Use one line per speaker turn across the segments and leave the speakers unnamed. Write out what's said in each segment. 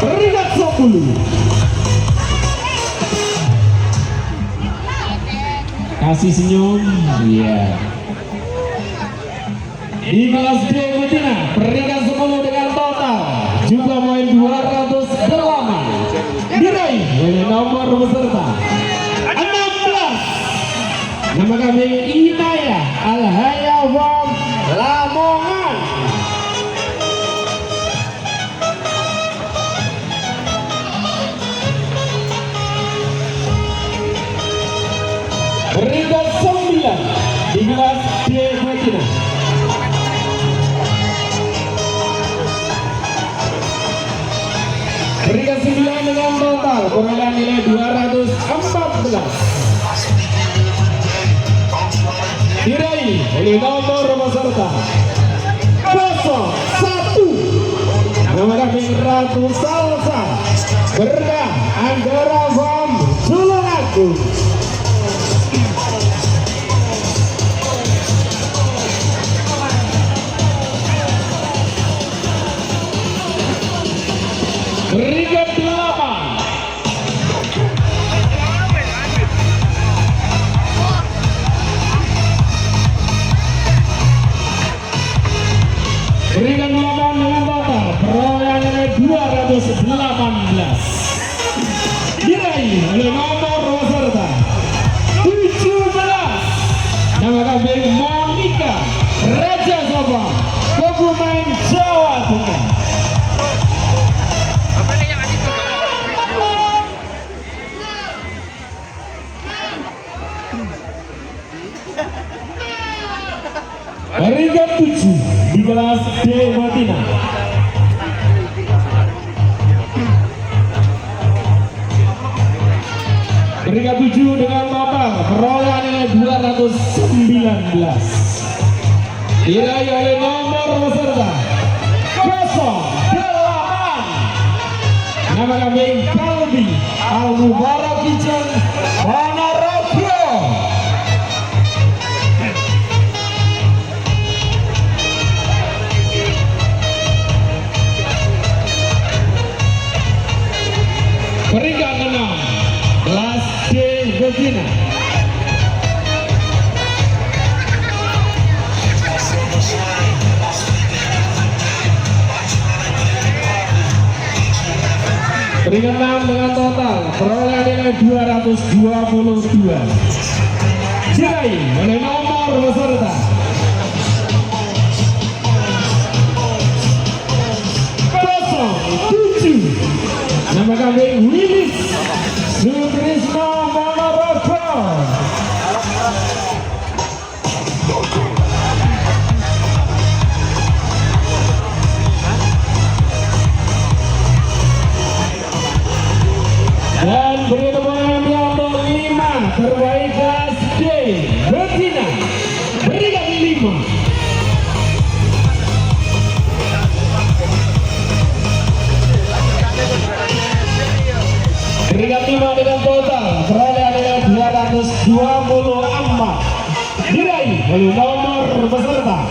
peringkat 10. Kasih senyum, iya. Di kelas D betina, peringkat 10 dengan total jumlah poin 208 diraih oleh nomor peserta 16. Nama kami Inaya Alhaya from Lamongan. Peringkat 9 di kelas D betina. Peringkat 9 dengan total perolehan nilai 214. Diraih oleh nomor peserta 01. Nama kami Ratu Salsa Berkah Anggara from Tulungagung. Peringkat 8. Peringkat 8 dengan total perolehan nilai 218. Diraih oleh nomor peserta 17. Nama kami Monika Raja Sobang, Kebumen, Jawa Tengah. Peringkat 7 di kelas D betina. Peringkat 7 dengan total perolehan nilai 219. Diraih oleh nomor peserta 08. Nama kami Kalbi Al-Mubarak Kijang Ponorogo. Peringkat 6 kelas D betina. Peringkat 6 dengan total perolehan nilai 222. Diraih oleh nomor peserta 07. Nama kami Willis Sutrisno Ponorogo. Dan beri tepuk tangan untuk 5 terbaik kelas D betina. Peringkat 5. Peringkat 5 dengan total perolehan nilai 224. Diraih oleh nomor peserta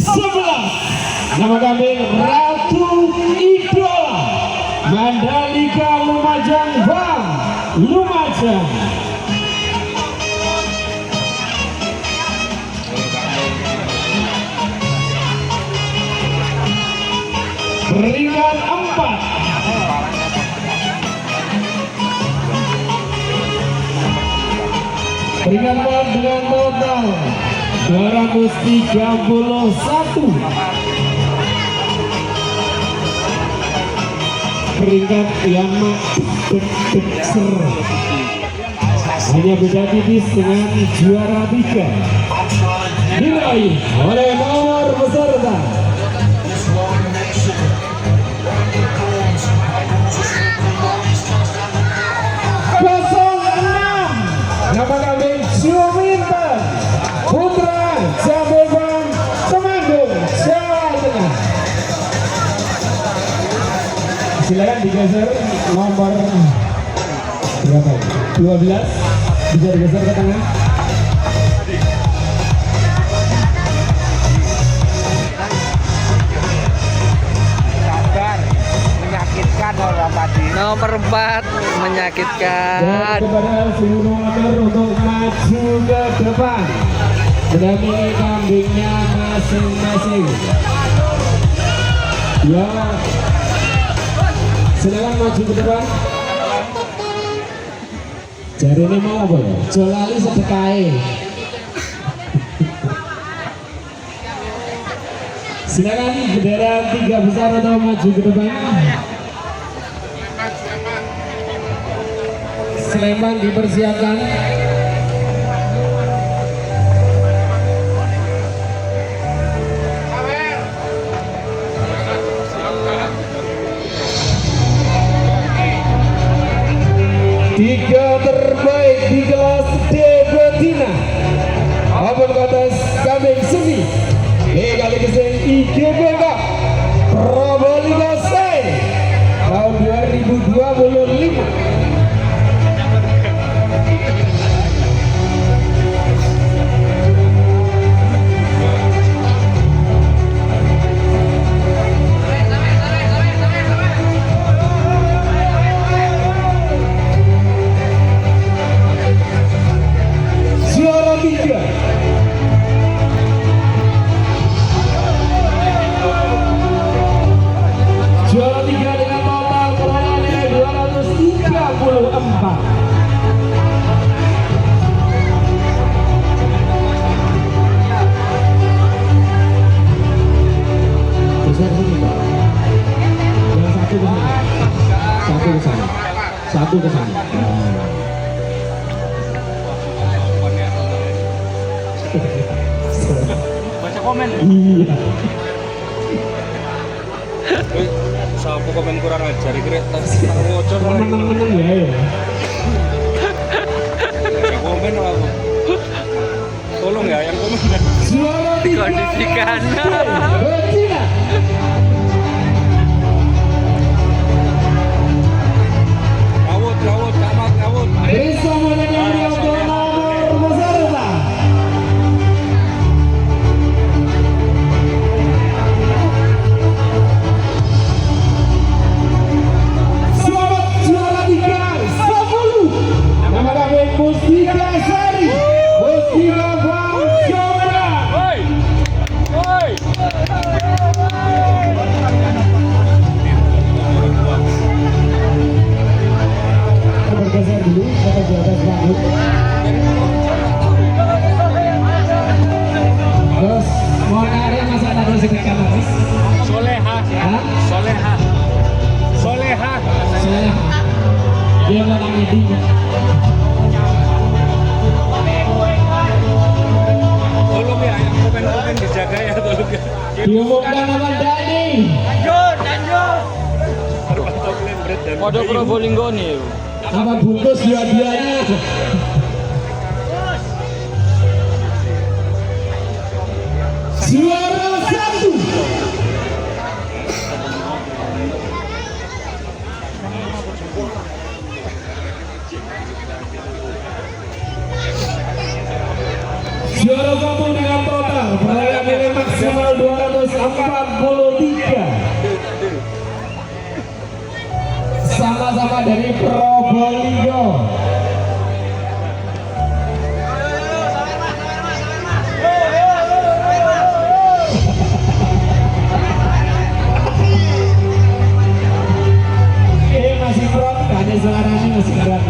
11. Nama kami Ratu Idola Mandalika Lumajang Bang Lumajang. Peringkat 4. Peringkat 4 dengan total 231. Peringkat yang besar hanya beda tipis dengan juara 3. Diraih oleh nomor peserta 06. Nama kami Juminten Putra Jambebang Temanggung, Jawa Tengah. Silakan digeser nomor berapa? 12 bisa digeser ke tengah.
nomor 4 menyakitkan.
Kepada seluruh motor untuk maju ke depan mendampingi kambingnya masing-masing. Ya, silakan maju ke depan. Jari ini mau apa ya? Jolali sedekai. Silakan bendera 3 besar atau maju ke depan. Sleman dipersiapkan. Tiga terbaik di kelas D betina. Abon Kotas kambing semi. Kali keseng IGBK Probolinggo Sen tahun 2025. Juara 3 dengan total perolehan 234. Besar sini Pak. Yang satu ke sana. Satu ke sana. Satu ke sana.
Baca komen.
Iya.
Sapu komen kurang ajar kereta. Wocor
Menang-menang ya.
komen aku. Tolong ya yang komen.
Juara 3
Dikondisikan.
Betina.
Rawut, camat, rawut.
Bisa menyanyi untuk nomor peserta. Selamat juara 3 10. Nama kami Mustika Sari. Mustika Bang Jomra.
Woi. Woi.
Bergeser dulu, kita di atas panggung. Terus mau narik masa taruh sedekat habis.
Soleha.
Hah?
Soleha. Soleha.
Saya dia orang ini.
Tolong ya yang komen dijaga ya tolong ya.
Diumumkan nama Dani.
Terpantau kalian berat dan
Kode Probolinggo nih.
Nama bungkus dua-duanya. Juara 1. Juara 1 dengan total perolehan nilai maksimal 243. Sama-sama dari Probolinggo. Masih berat, ada suaranya masih berat.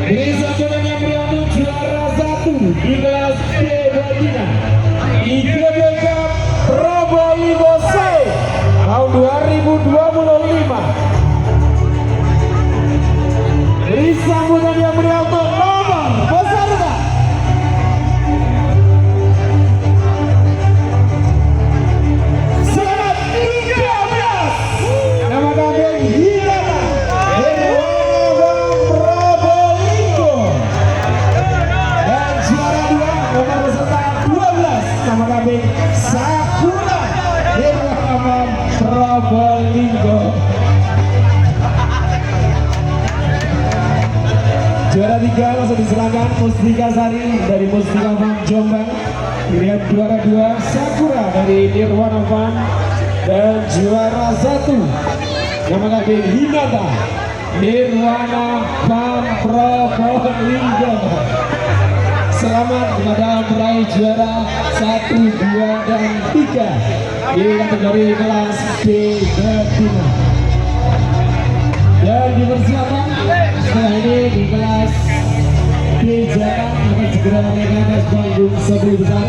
Ini saudara yang beriatu juara 1 di kelas D betina IGBK Probolinggo Sen tahun 2025. Beri sambutan yang beriatu nomor peserta. Selamat 13. Nama kambing Hirana Probolinggo. Dan juara 2 nomor peserta 12. Nama kambing Sakura Hirana Probolinggo. Juara 3 langsung diserahkan Mustika Sari dari Mustika Bang Jombang. Pilihan juara 2 Sakura dari Nirwana Farm dan juara 1 nama kaki Hinata Nirwana Farm Probolinggo. Selamat kepada peraih juara 1, 2, dan 3 di kategori kelas B betina. Dan dipersilakan setelah ini di kelas B jangan akan segera menaikkan panggung 10 besar.